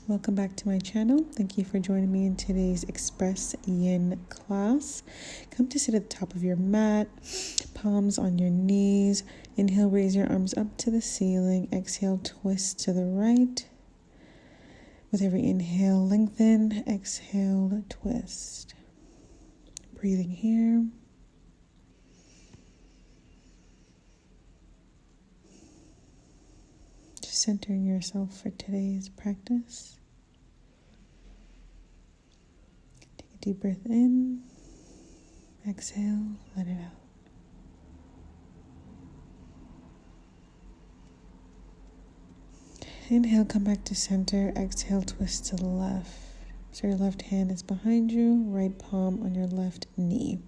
Welcome back to my channel. Thank you for joining me in today's Express YIN class. Come to sit at the top of your mat, palms on your knees. Inhale, raise your arms up to the ceiling. Exhale, twist to the right. With every inhale, lengthen. Exhale, twist. Breathing here. Just centering yourself for today's practice. Take a deep breath in. Exhale, let it out. Inhale, come back to center. Exhale, twist to the left. So your left hand is behind you, right palm on your left knee.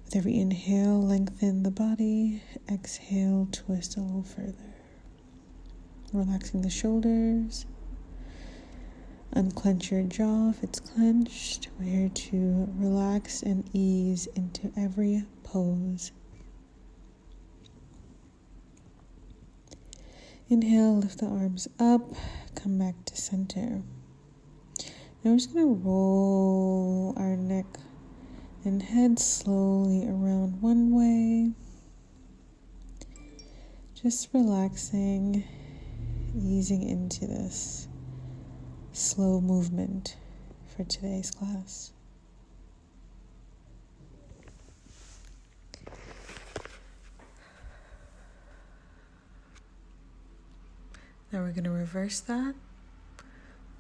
With every inhale, lengthen the body. Exhale, twist a little further. Relaxing the shoulders. Unclench your jaw if it's clenched. We're here to relax and ease into every pose. Inhale, lift the arms up, come back to center. Now we're just going to roll our neck and head slowly around one way. Just relaxing, easing into this slow movement for today's class. Now we're going to reverse that,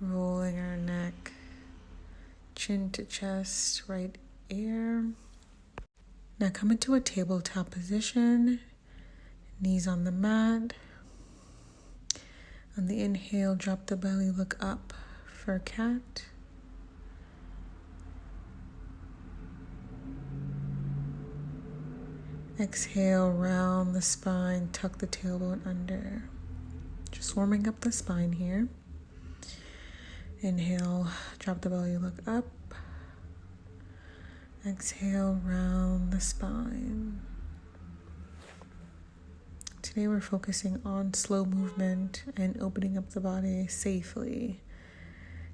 rolling our neck, chin to chest, right ear. Now come into a tabletop position, knees on the mat. On the inhale, drop the belly, look up for a cat. Exhale, round the spine, tuck the tailbone under. Just warming up the spine here. Inhale, drop the belly, look up. Exhale, round the spine. Today we're focusing on slow movement and opening up the body safely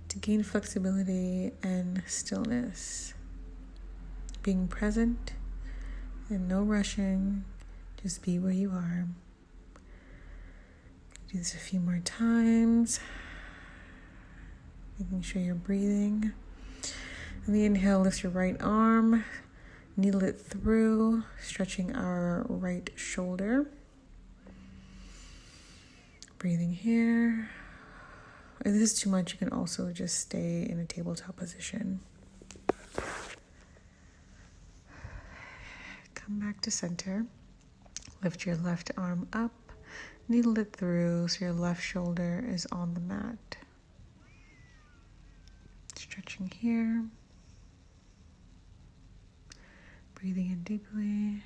to gain flexibility and stillness. Being present and no rushing, just be where you are. Do this a few more times, making sure you're breathing. On the inhale, lift your right arm, needle it through, stretching our right shoulder. Breathing here. If this is too much, you can also just stay in a tabletop position. Come back to center. Lift your left arm up. Needle it through so your left shoulder is on the mat. Stretching here. Breathing in deeply.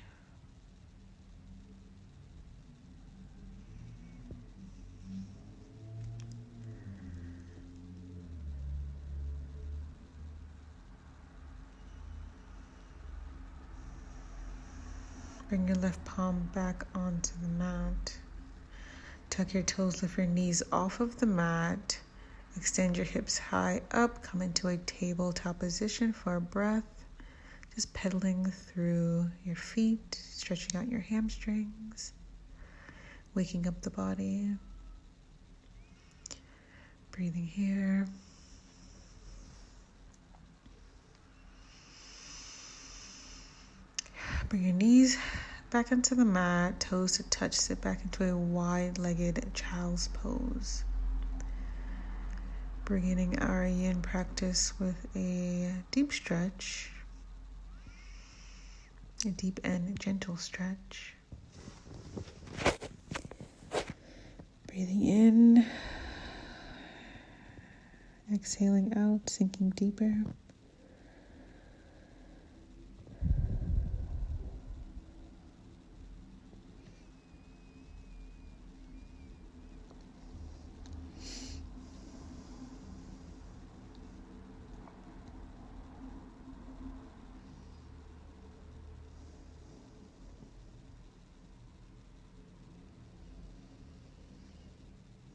Bring your left palm back onto the mat. Tuck your toes, lift your knees off of the mat. Extend your hips high up. Come into a tabletop position for a breath. Just pedaling through your feet, stretching out your hamstrings, waking up the body. Breathing here. Bring your knees back into the mat, toes to touch, sit back into a wide-legged child's pose. Beginning our yin practice with a deep stretch, a deep and gentle stretch. Breathing in, exhaling out, sinking deeper.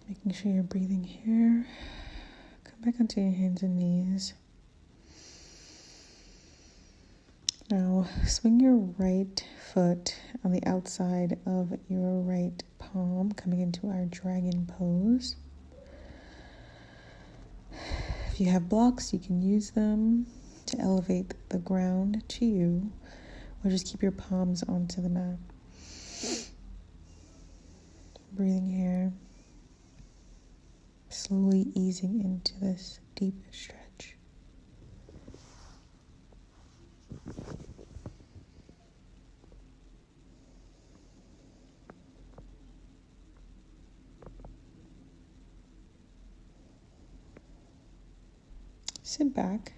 Making sure you're breathing here back onto your hands and knees. Now swing your right foot on the outside of your right palm, coming into our dragon pose. If you have blocks, you can use them to elevate the ground to you, or just keep your palms onto the mat. Breathing here, slowly easing into this deep stretch. Sit back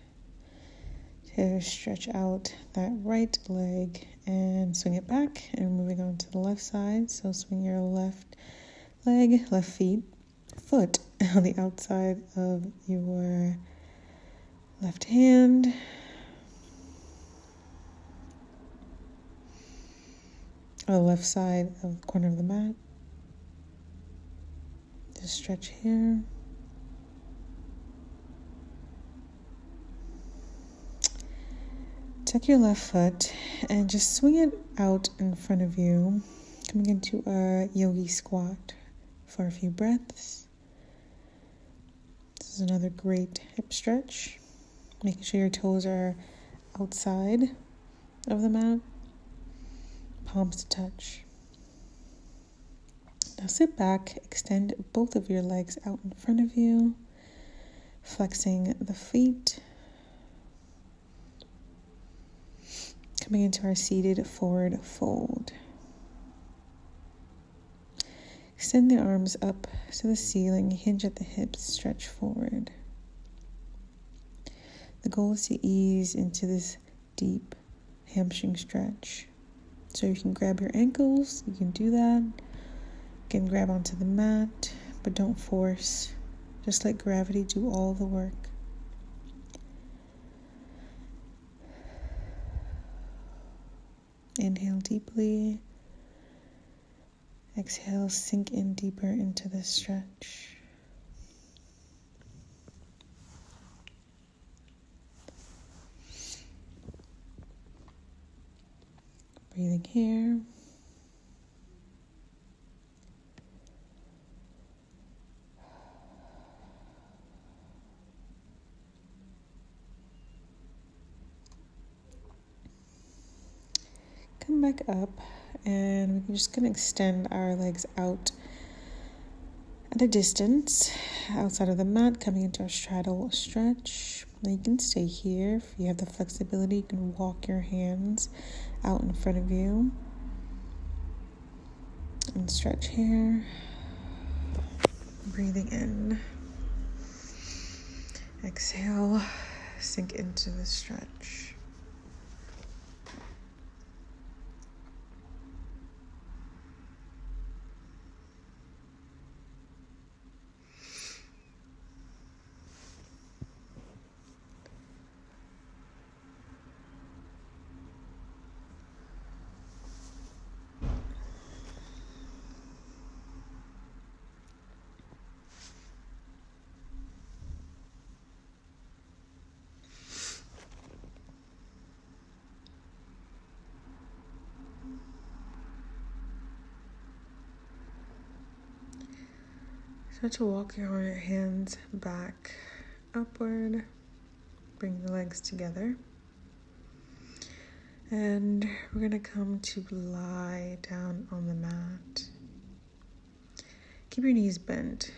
to stretch out that right leg and swing it back, and moving on to the left side. So swing your left leg, left foot on the outside of your left hand. On the left side of the corner of the mat. Just stretch here. Tuck your left foot and just swing it out in front of you, coming into a yogi squat for a few breaths. This is another great hip stretch. Making sure your toes are outside of the mat, palms to touch. Now sit back, extend both of your legs out in front of you, flexing the feet. Coming into our seated forward fold. Extend the arms up to the ceiling, hinge at the hips, stretch forward. The goal is to ease into this deep hamstring stretch. So you can grab your ankles, you can do that. You can grab onto the mat, but don't force. Just let gravity do all the work. Inhale deeply. Exhale, sink in deeper into the stretch. Breathing here. Come back up, and we're just going to extend our legs out at a distance outside of the mat, coming into our straddle stretch. Now you can stay here. If you have the flexibility, you can walk your hands out in front of you and stretch here. Breathing in. Exhale, sink into the stretch. Start to walk your hands back, upward, bring the legs together. And we're going to come to lie down on the mat. Keep your knees bent.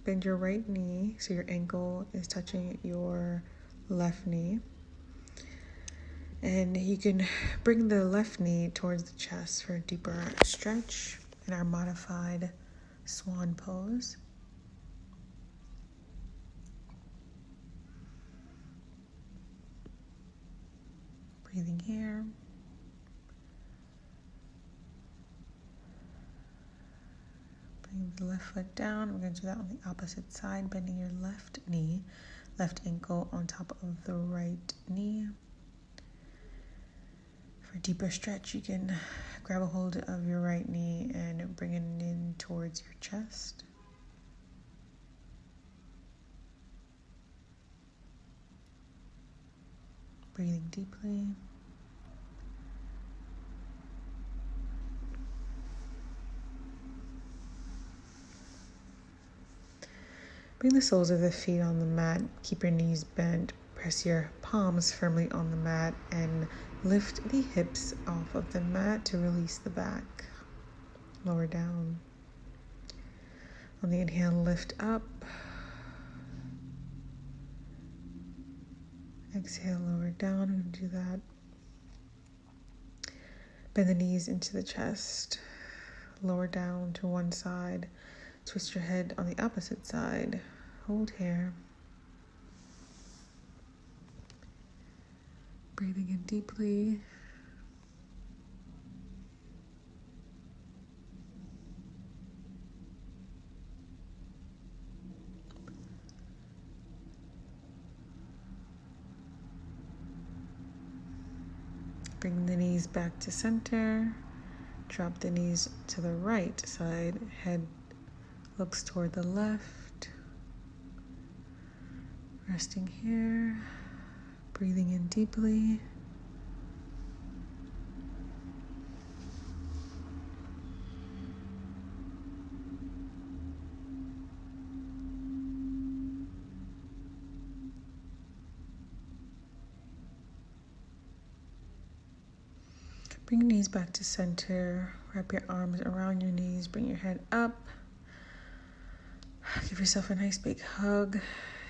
Bend your right knee so your ankle is touching your left knee. And you can bring the left knee towards the chest for a deeper stretch in our modified swan pose. Breathing here. Bring the left foot down. We're going to do that on the opposite side, bending your left knee, left ankle on top of the right knee. For a deeper stretch, you can grab a hold of your right knee and bring it in towards your chest. Breathing deeply. Bring the soles of the feet on the mat. Keep your knees bent. Press your palms firmly on the mat and lift the hips off of the mat to release the back. Lower down. On the inhale, lift up. Exhale, lower down. And do that. Bend the knees into the chest. Lower down to one side. Twist your head on the opposite side. Hold here. Breathing in deeply. Bring the knees back to center. Drop the knees to the right side. Head looks toward the left. Resting here. Breathing in deeply. Bring your knees back to center. Wrap your arms around your knees. Bring your head up. Give yourself a nice big hug.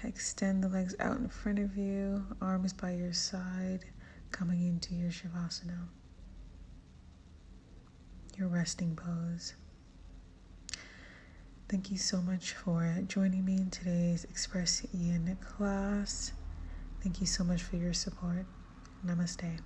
Extend the legs out in front of you. Arms by your side. Coming into your Shavasana. Your resting pose. Thank you so much for joining me in today's Express YIN class. Thank you so much for your support. Namaste.